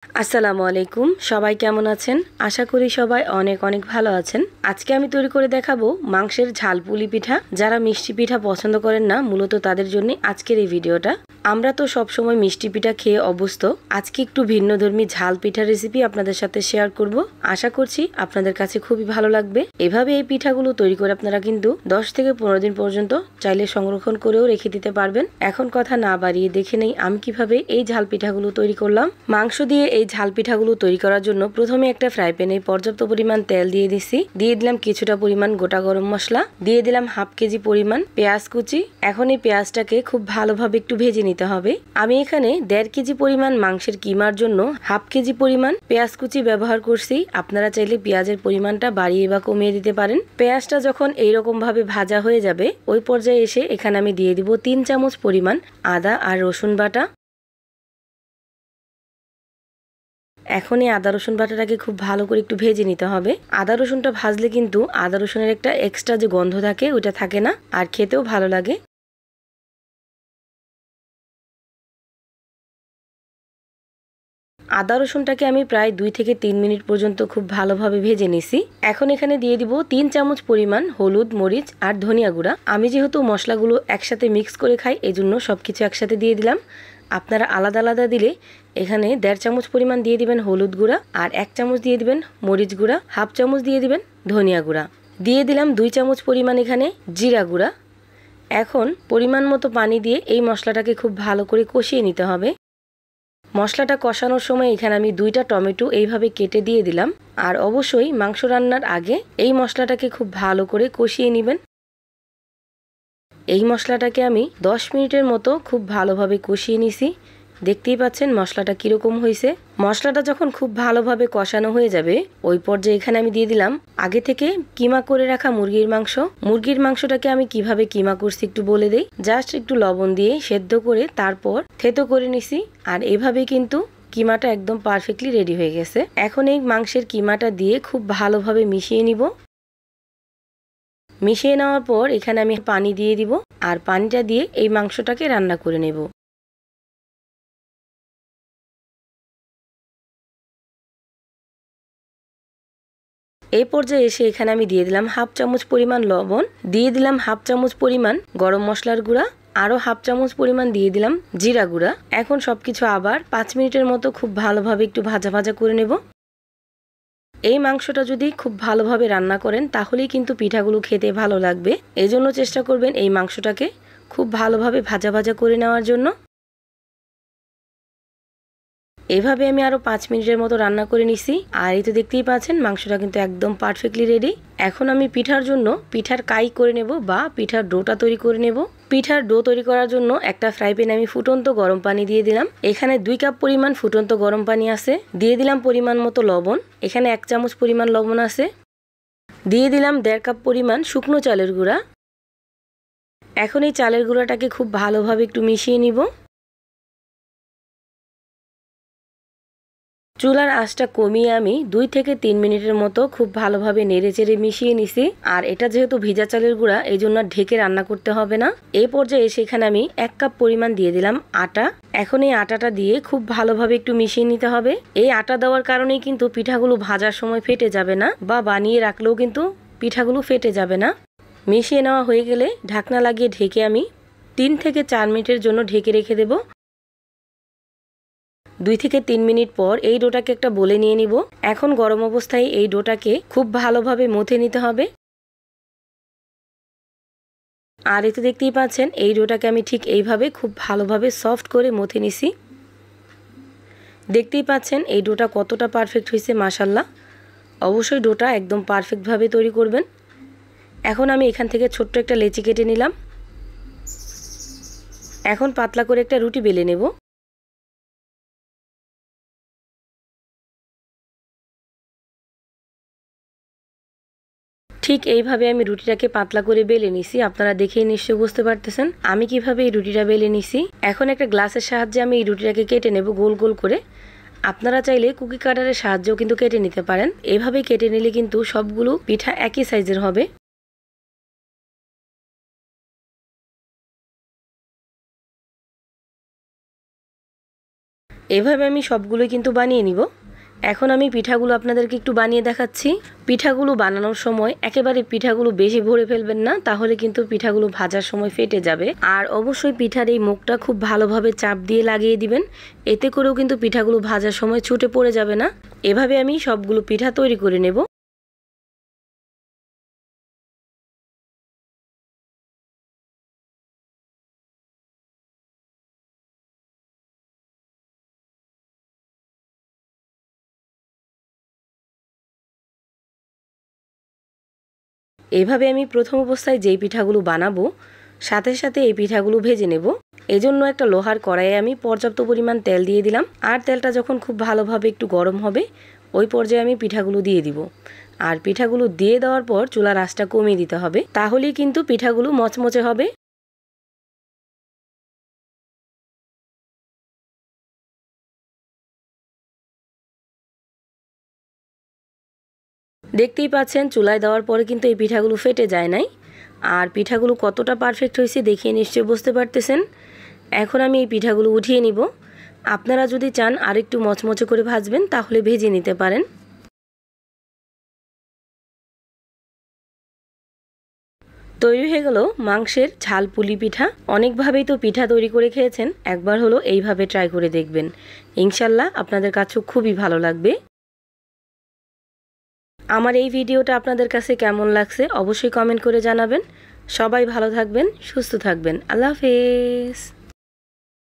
আসসালামু আলাইকুম, সবাই কেমন আছেন? আশা করি সবাই অনেক অনেক ভালো আছেন। আজকে আমি তৈরি করে দেখাবো মাংসের ঝাল পুলি পিঠা। যারা মিষ্টি পিঠা পছন্দ করেন না, মূলত তাদের জন্য আজকের এই ভিডিওটা। আমরা তো সবসময় মিষ্টি পিঠা খেয়ে অভ্যস্ত। আজকে একটু ভিন্নধর্মী ঝাল পিঠার রেসিপি আপনাদের সাথে শেয়ার করব। আশা করছি আপনাদের কাছে খুবই ভালো লাগবে। এভাবে এই পিঠাগুলো তৈরি করে আপনারা কিন্তু 10 থেকে 15 দিন পর্যন্ত চাইলে সংরক্ষণ করেও রেখে দিতে পারবেন। এখন কথা না বাড়িয়ে দেখে নেই আমি কিভাবে এই ঝাল পিঠাগুলো তৈরি করলাম। মাংস দিয়ে এই ঝাল পিঠাগুলো তৈরি করার জন্য প্রথমে একটা ফ্রাই প্যানে পর্যাপ্ত পরিমাণ তেল দিয়ে দিছি। দিয়ে দিলাম কিছুটা পরিমাণ গোটা গরম মশলা, দিয়ে দিলাম হাফ কেজি পরিমাণ পেঁয়াজ কুচি। এখন এই পেঁয়াজটাকে খুব ভালোভাবে একটু ভেজে নিতে হবে। আমি এখানে 1.5 কেজি পরিমাণ মাংসের কিমার জন্য হাফ কেজি পরিমাণ পেঁয়াজ কুচি ব্যবহার করছি। আপনারা চাইলে পেঁয়াজের পরিমাণটা বাড়িয়ে বা কমিয়ে দিতে পারেন। পেঁয়াজটা যখন এইরকম ভাবে ভাজা হয়ে যাবে, ওই পর্যায়ে এসে এখানে আমি দিয়ে দিব 3 চামচ পরিমাণ আদা আর রসুন বাটা। এখন এই আদা রসুন বাটাটাকে খুব ভালো করে একটু ভেজে নিতে হবে। আদা রসুনটা ভাজলে কিন্তু আদা রসুনের একটা এক্সট্রা যে গন্ধ থাকে ওইটা থাকে না, আর খেতেও ভালো লাগে। আদা রসুনটাকে আমি প্রায় 2 থেকে 3 মিনিট পর্যন্ত খুব ভালোভাবে ভেজে নিছি। এখন এখানে দিয়ে দিব 3 চামচ পরিমাণ হলুদ, মরিচ আর ধনিয়া গুঁড়া। আমি যেহেতু মশলাগুলো একসাথে মিক্স করে খাই, এজন্য সবকিছু একসাথে দিয়ে দিলাম। আপনারা আলাদা আলাদা দিলে এখানে 1.5 চামচ পরিমাণ দিয়ে দিবেন হলুদ গুঁড়া, আর 1 চামচ দিয়ে দিবেন মরিচ গুঁড়া, হাফ চামচ দিয়ে দিবেন ধনিয়া গুঁড়া, দিয়ে দিলাম 2 চামচ পরিমাণ এখানে জিরা গুঁড়া। এখন পরিমাণ মতো পানি দিয়ে এই মশলাটাকে খুব ভালো করে কষিয়ে নিতে হবে। মশলাটা কষানোর সময় এখানে আমি 2টা টমেটো এইভাবে কেটে দিয়ে দিলাম। আর অবশ্যই মাংস রান্নার আগে এই মশলাটাকে খুব ভালো করে কষিয়ে নেবেন। এই মশলাটাকে আমি 10 মিনিটের মতো খুব ভালোভাবে কষিয়ে নিছি। দেখতেই পাচ্ছেন মশলাটা কিরকম হয়েছে। মশলাটা যখন খুব ভালোভাবে কষানো হয়ে যাবে, ওই পর্যায়ে এখানে আমি দিয়ে দিলাম আগে থেকে কিমা করে রাখা মুরগির মাংস। মুরগির মাংসটাকে আমি কিভাবে কিমা করছি একটু বলে দেই। জাস্ট একটু লবণ দিয়ে সেদ্ধ করে তারপর থেতো করে নিছি। আর এভাবে কিন্তু কিমাটা একদম পারফেক্টলি রেডি হয়ে গেছে। এখন এই মাংসের কিমাটা দিয়ে খুব ভালোভাবে মিশিয়ে নিব। মিশিয়ে নেওয়ার পর এখানে আমি পানি দিয়ে দিব, আর পানিটা দিয়ে এই মাংসটাকে রান্না করে নেব। এই পর্যায়ে এসে এখানে আমি দিয়ে দিলাম হাফ চামচ পরিমাণ লবণ, দিয়ে দিলাম হাফ চামচ পরিমাণ গরম মশলার গুঁড়া, আরও হাফ চামচ পরিমাণ দিয়ে দিলাম জিরা গুঁড়া। এখন সবকিছু আবার 5 মিনিটের মতো খুব ভালোভাবে একটু ভাজা ভাজা করে নেব। এই মাংসটা যদি খুব ভালোভাবে রান্না করেন তাহলেই কিন্তু পিঠাগুলো খেতে ভালো লাগবে। এজন্য চেষ্টা করবেন এই মাংসটাকে খুব ভালোভাবে ভাজা ভাজা করে নেওয়ার জন্য। এভাবে আমি আরো 5 মিনিটের মতো রান্না করে নিছি। আর এই তো দেখতেই পাচ্ছেন মাংসটা কিন্তু একদম পারফেক্টলি রেডি। এখন আমি পিঠার জন্য পিঠার কাই করে নেব বা পিঠার ডোটা তৈরি করে নেব। পিঠার ডো তৈরি করার জন্য একটা ফ্রাই প্যানে আমি ফুটন্ত গরম পানি দিয়ে দিলাম। এখানে 2 কাপ পরিমাণ ফুটন্ত গরম পানি আছে। দিয়ে দিলাম পরিমাণ মতো লবণ, এখানে 1 চামচ পরিমাণ লবণ আছে। দিয়ে দিলাম 1.5 কাপ পরিমাণ শুকনো চালের গুঁড়া। এখন এই চালের গুঁড়াটাকে খুব ভালোভাবে একটু মিশিয়ে নিব। চুলার আঁচটা কমিয়ে আমি 2 থেকে 3 মিনিটের মতো খুব ভালোভাবে নেড়েচেড়ে মিশিয়ে নিছি। আর এটা যেহেতু ভিজা চালের গুঁড়া, এই জন্য ঢেকে রান্না করতে হবে না। এই পর্যায়ে সেখানে আমি 1 কাপ পরিমাণ দিয়ে দিলাম আটা। এখন এই আটাটা দিয়ে খুব ভালোভাবে একটু মিশিয়ে নিতে হবে। এই আটা দেওয়ার কারণেই কিন্তু পিঠাগুলো ভাজার সময় ফেটে যাবে না, বা বানিয়ে রাখলেও কিন্তু পিঠাগুলো ফেটে যাবে না। মিশিয়ে নেওয়া হয়ে গেলে ঢাকনা লাগিয়ে ঢেকে আমি 3 থেকে 4 মিনিটের জন্য ঢেকে রেখে দেব। 2 থেকে 3 মিনিট পর এই ডোটাকে একটা বলে নিয়ে নিব। এখন গরম অবস্থায় এই ডোটাকে খুব ভালোভাবে মথে নিতে হবে। আর এতে দেখতেই পাচ্ছেন এই ডোটাকে আমি ঠিক এইভাবে খুব ভালোভাবে সফট করে মথে নিছি। দেখতেই পাচ্ছেন এই ডোটা কতটা পারফেক্ট হয়েছে, মাশাআল্লাহ। অবশ্যই ডোটা একদম পারফেক্টভাবে তৈরি করবেন। এখন আমি এখান থেকে ছোট্ট একটা লেচি কেটে নিলাম। এখন পাতলা করে একটা রুটি বেলে নেব। ঠিক এইভাবে আমি রুটিটাকে পাতলা করে বেলে নিছি। আপনারা দেখেই নিশ্চয়ই বুঝতে পারতেছেন আমি কিভাবে এই রুটিটা বেলে নিছি। এখন একটা গ্লাসের সাহায্যে আমি এই রুটিটাকে কেটে নেব গোল গোল করে। আপনারা চাইলে কুকি কাটারের সাহায্যেও কিন্তু কেটে নিতে পারেন। এভাবে কেটে নিলে কিন্তু সবগুলো পিঠা একই সাইজের হবে। এভাবে আমি সবগুলোই কিন্তু বানিয়ে নিব। এখন আমি পিঠাগুলো আপনাদেরকে একটু বানিয়ে দেখাচ্ছি। পিঠাগুলো বানানোর সময় একেবারে পিঠাগুলো বেশি ভরে ফেলবেন না, তাহলে কিন্তু পিঠাগুলো ভাজার সময় ফেটে যাবে। আর অবশ্যই পিঠার এই মুখটা খুব ভালোভাবে চাপ দিয়ে লাগিয়ে দিবেন, এতে করেও কিন্তু পিঠাগুলো ভাজার সময় ছুটে পড়ে যাবে না। এভাবে আমি সবগুলো পিঠা তৈরি করে নেব। এইভাবে আমি প্রথম অবস্থায় যেই পিঠাগুলো বানাবো সাথে সাথে এই পিঠাগুলো ভেজে নেব। এজন্য একটা লোহার কড়াইয়ে আমি পর্যাপ্ত পরিমাণ তেল দিয়ে দিলাম। আর তেলটা যখন খুব ভালোভাবে একটু গরম হবে ওই পর্যায়ে আমি পিঠাগুলো দিয়ে দিব। আর পিঠাগুলো দিয়ে দেওয়ার পর চুলার আঁচটা কমিয়ে দিতে হবে, তাহলেই কিন্তু পিঠাগুলো মচমচে হবে। দেখতেই পাচ্ছেন চুলায় দেওয়ার পরে কিন্তু এই পিঠাগুলো ফেটে যায় নাই। আর পিঠাগুলো কতটা পারফেক্ট হয়েছে দেখিয়ে নিশ্চয়ই বুঝতে পারতেছেন। এখন আমি এই পিঠাগুলো উঠিয়ে নিব। আপনারা যদি চান আর একটু মচমচে করে ভাজবেন তাহলে ভেজে নিতে পারেন। তৈরি হয়ে গেল মাংসের ঝাল পুলি পিঠা। অনেকভাবেই তো পিঠা তৈরি করে খেয়েছেন, একবার হলো এইভাবে ট্রাই করে দেখবেন। ইনশাল্লাহ আপনাদের কাছেও খুবই ভালো লাগবে। আমার এই ভিডিওটা আপনাদের কাছে কেমন লাগছে অবশ্যই কমেন্ট করে জানাবেন। সবাই ভালো থাকবেন, সুস্থ থাকবেন। আল্লাহ হাফেজ।